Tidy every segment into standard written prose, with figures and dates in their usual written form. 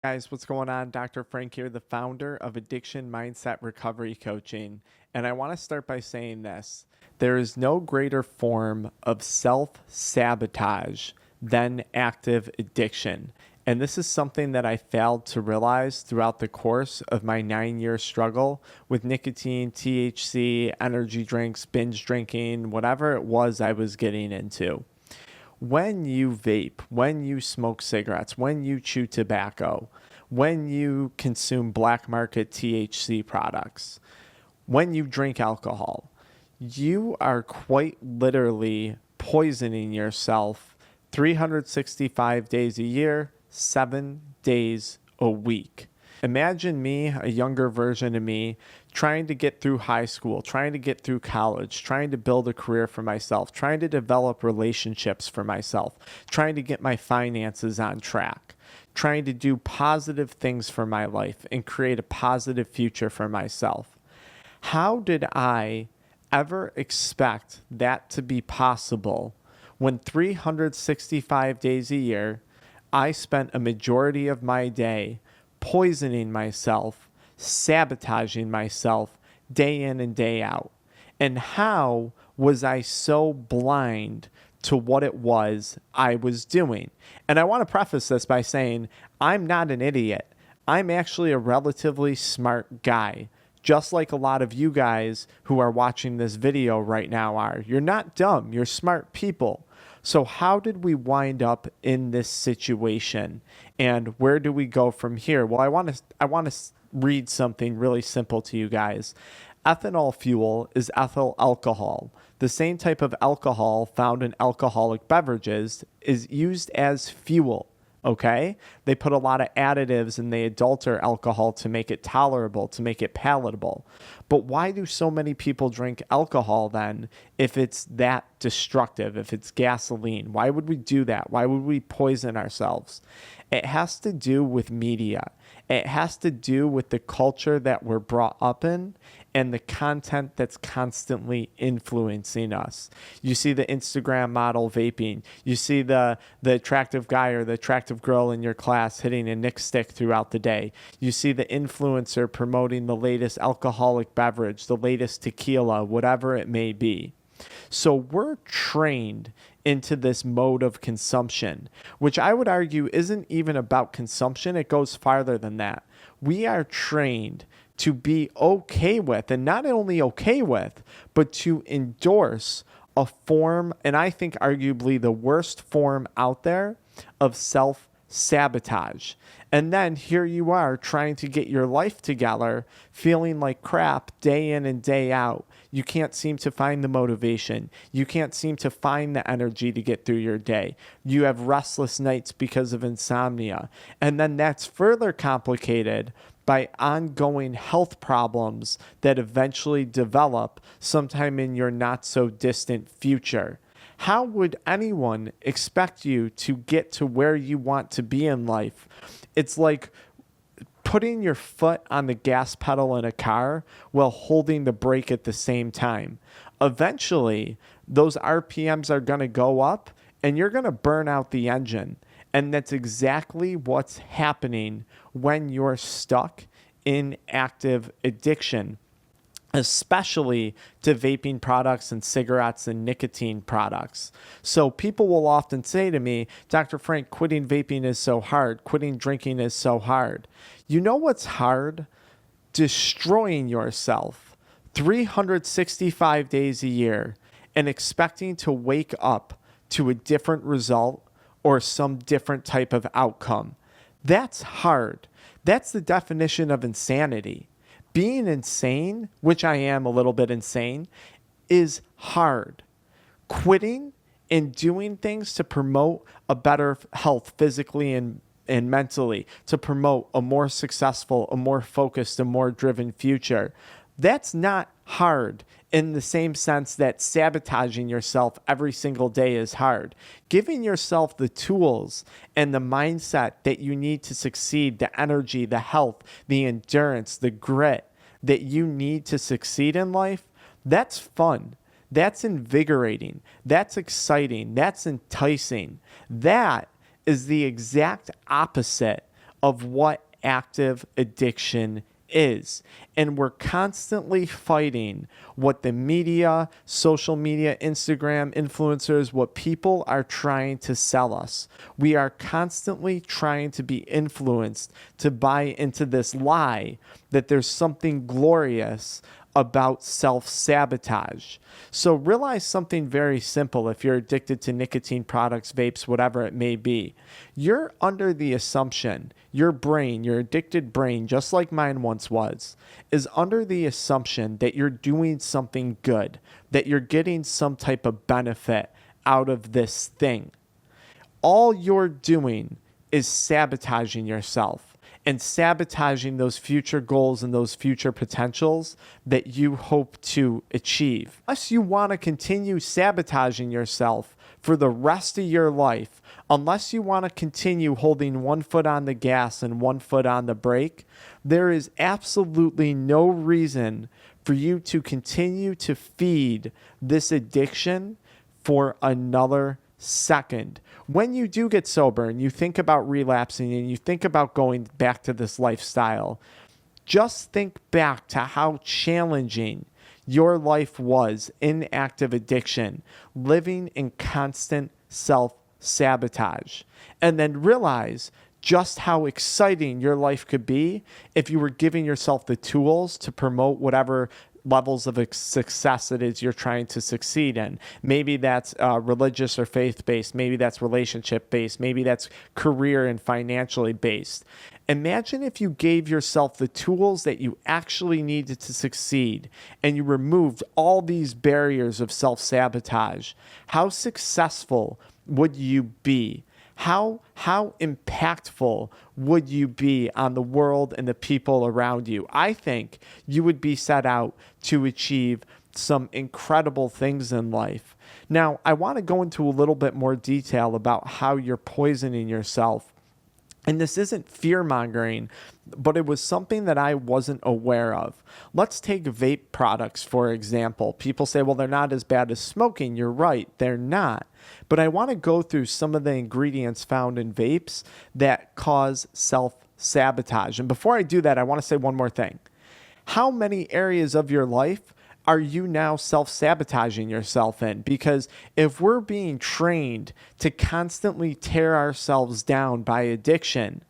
Guys, what's going on? Dr. Frank here, the founder of Addiction Mindset Recovery Coaching. And I want to start by saying this. There is no greater form of self-sabotage than active addiction. And this is something that I failed to realize throughout the course of my 9-year struggle with nicotine, THC, energy drinks, binge drinking, whatever it was I was getting into. When you vape, when you smoke cigarettes, when you chew tobacco, when you consume black market THC products, when you drink alcohol, you are quite literally poisoning yourself 365 days a year, 7 days a week. Imagine me, a younger version of me, trying to get through high school, trying to get through college, trying to build a career for myself, trying to develop relationships for myself, trying to get my finances on track, trying to do positive things for my life and create a positive future for myself. How did I ever expect that to be possible when 365 days a year, I spent a majority of my day poisoning myself, sabotaging myself day in and day out? And how was I so blind to what it was I was doing? And I want to preface this by saying I'm not an idiot. I'm actually a relatively smart guy, just like a lot of you guys who are watching this video right now are. You're not dumb. You're smart people. So how did we wind up in this situation, and where do we go from here? Well, I want to read something really simple to you guys. Ethanol fuel is ethyl alcohol. The same type of alcohol found in alcoholic beverages is used as fuel. Okay? They put a lot of additives and they adulter alcohol to make it tolerable, to make it palatable. But why do so many people drink alcohol then if it's that destructive, if it's gasoline? Why would we do that? Why would we poison ourselves? It has to do with media. It has to do with the culture that we're brought up in and the content that's constantly influencing us. You see the Instagram model vaping. You see the attractive guy or the attractive girl in your class hitting a Nick stick throughout the day. You see the influencer promoting the latest alcoholic beverage, the latest tequila, whatever it may be. So we're trained into this mode of consumption, which I would argue isn't even about consumption. It goes farther than that. We are trained to be okay with, and not only okay with, but to endorse a form, and I think arguably the worst form out there, of self-sabotage. And then here you are trying to get your life together, feeling like crap day in and day out. You can't seem to find the motivation. You can't seem to find the energy to get through your day. You have restless nights because of insomnia. And then that's further complicated by ongoing health problems that eventually develop sometime in your not so distant future. How would anyone expect you to get to where you want to be in life? It's like putting your foot on the gas pedal in a car while holding the brake at the same time. Eventually, those RPMs are going to go up and you're going to burn out the engine. And that's exactly what's happening when you're stuck in active addiction, especially to vaping products and cigarettes and nicotine products. So people will often say to me, Dr. Frank, quitting vaping is so hard. Quitting drinking is so hard. You know what's hard? Destroying yourself 365 days a year and expecting to wake up to a different result or some different type of outcome. That's hard. That's the definition of insanity. Being insane, which I am a little bit insane, is hard. Quitting and doing things to promote a better health physically and mentally, to promote a more successful, a more focused, a more driven future, that's not hard in the same sense that sabotaging yourself every single day is hard. Giving yourself the tools and the mindset that you need to succeed, the energy, the health, the endurance, the grit that you need to succeed in life, that's fun. That's invigorating. That's exciting. That's enticing. That is the exact opposite of what active addiction is. And we're constantly fighting what the media, social media, Instagram, influencers, what people are trying to sell us. We are constantly trying to be influenced to buy into this lie that there's something glorious about self-sabotage. So realize something very simple if you're addicted to nicotine products, vapes, whatever it may be. You're under the assumption, your brain, your addicted brain, just like mine once was, is under the assumption that you're doing something good, that you're getting some type of benefit out of this thing. All you're doing is sabotaging yourself and sabotaging those future goals and those future potentials that you hope to achieve. Unless you want to continue sabotaging yourself for the rest of your life, unless you want to continue holding one foot on the gas and one foot on the brake, there is absolutely no reason for you to continue to feed this addiction for another second. When you do get sober and you think about relapsing and you think about going back to this lifestyle, just think back to how challenging your life was in active addiction, living in constant self-sabotage, and then realize just how exciting your life could be if you were giving yourself the tools to promote whatever levels of success it is you're trying to succeed in. Maybe that's religious or faith-based. Maybe that's relationship-based. Maybe that's career and financially based. Imagine if you gave yourself the tools that you actually needed to succeed and you removed all these barriers of self-sabotage. How successful would you be? How impactful would you be on the world and the people around you? I think you would be set out to achieve some incredible things in life. Now, I want to go into a little bit more detail about how you're poisoning yourself. And this isn't fear-mongering, but it was something that I wasn't aware of. Let's take vape products, for example. People say, well, they're not as bad as smoking. You're right, they're not. But I want to go through some of the ingredients found in vapes that cause self-sabotage. And before I do that, I want to say one more thing. How many areas of your life are you now self-sabotaging yourself in? Because if we're being trained to constantly tear ourselves down by addiction,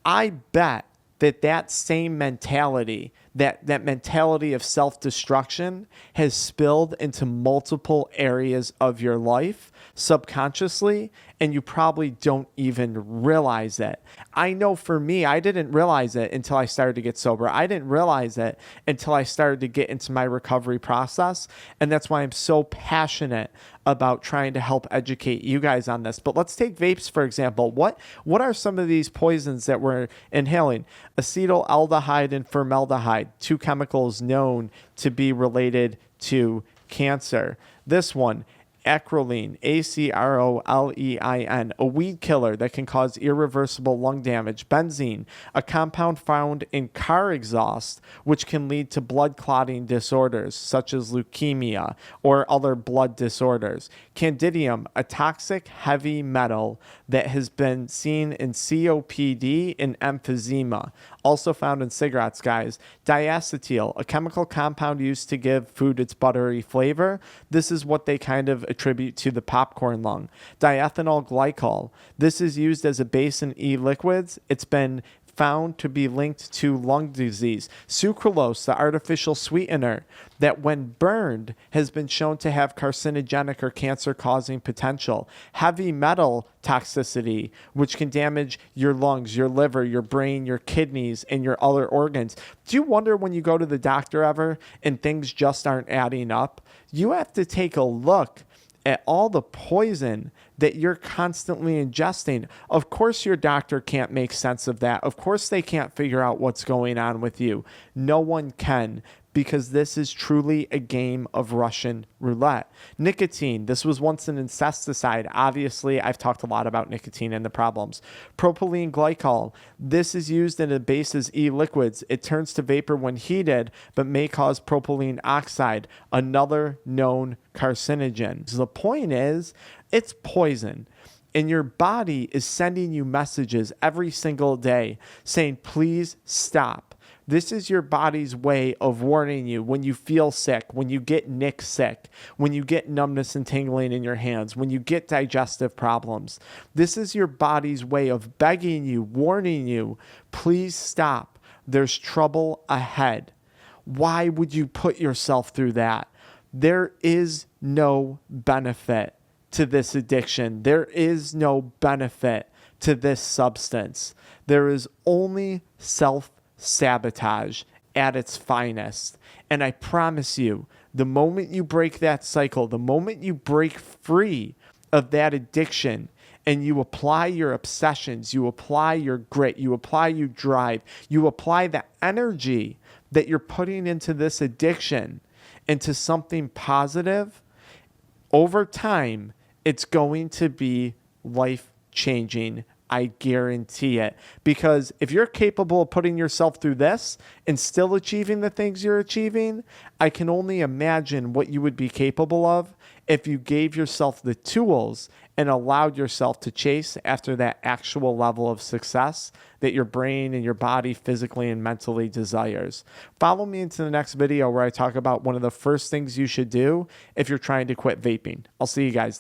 I bet that same mentality, that mentality of self-destruction has spilled into multiple areas of your life subconsciously, and you probably don't even realize it. I know for me, I didn't realize it until I started to get sober. I didn't realize it until I started to get into my recovery process, and that's why I'm so passionate about trying to help educate you guys on this. But let's take vapes, for example. What are some of these poisons that we're inhaling? Acetaldehyde and formaldehyde, two chemicals known to be related to cancer. This one, acrolein, acrolein, a weed killer that can cause irreversible lung damage. Benzene, a compound found in car exhaust, which can lead to blood clotting disorders such as leukemia or other blood disorders. Candidium, a toxic heavy metal that has been seen in COPD and emphysema, also found in cigarettes, guys. Diacetyl, a chemical compound used to give food its buttery flavor. This is what they kind of attribute to the popcorn lung. Diethyl glycol, this is used as a base in e-liquids. It's been found to be linked to lung disease. Sucralose, the artificial sweetener that when burned has been shown to have carcinogenic or cancer-causing potential. Heavy metal toxicity, which can damage your lungs, your liver, your brain, your kidneys, and your other organs. Do you wonder when you go to the doctor ever and things just aren't adding up? You have to take a look at all the poison that you're constantly ingesting. Of course, your doctor can't make sense of that. Of course, they can't figure out what's going on with you. No one can, because this is truly a game of Russian roulette. Nicotine, this was once an insecticide. Obviously, I've talked a lot about nicotine and the problems. Propylene glycol, this is used in a base as e-liquids. It turns to vapor when heated, but may cause propylene oxide, another known carcinogen. So the point is, it's poison. And your body is sending you messages every single day saying, please stop. This is your body's way of warning you when you feel sick, when you get nick sick, when you get numbness and tingling in your hands, when you get digestive problems. This is your body's way of begging you, warning you, please stop. There's trouble ahead. Why would you put yourself through that? There is no benefit to this addiction. There is no benefit to this substance. There is only self-sabotage at its finest. And I promise you, the moment you break that cycle, the moment you break free of that addiction and you apply your obsessions, you apply your grit, you apply your drive, you apply the energy that you're putting into this addiction into something positive, over time, it's going to be life-changing. I guarantee it. Because if you're capable of putting yourself through this and still achieving the things you're achieving, I can only imagine what you would be capable of if you gave yourself the tools and allowed yourself to chase after that actual level of success that your brain and your body physically and mentally desires. Follow me into the next video where I talk about one of the first things you should do if you're trying to quit vaping. I'll see you guys.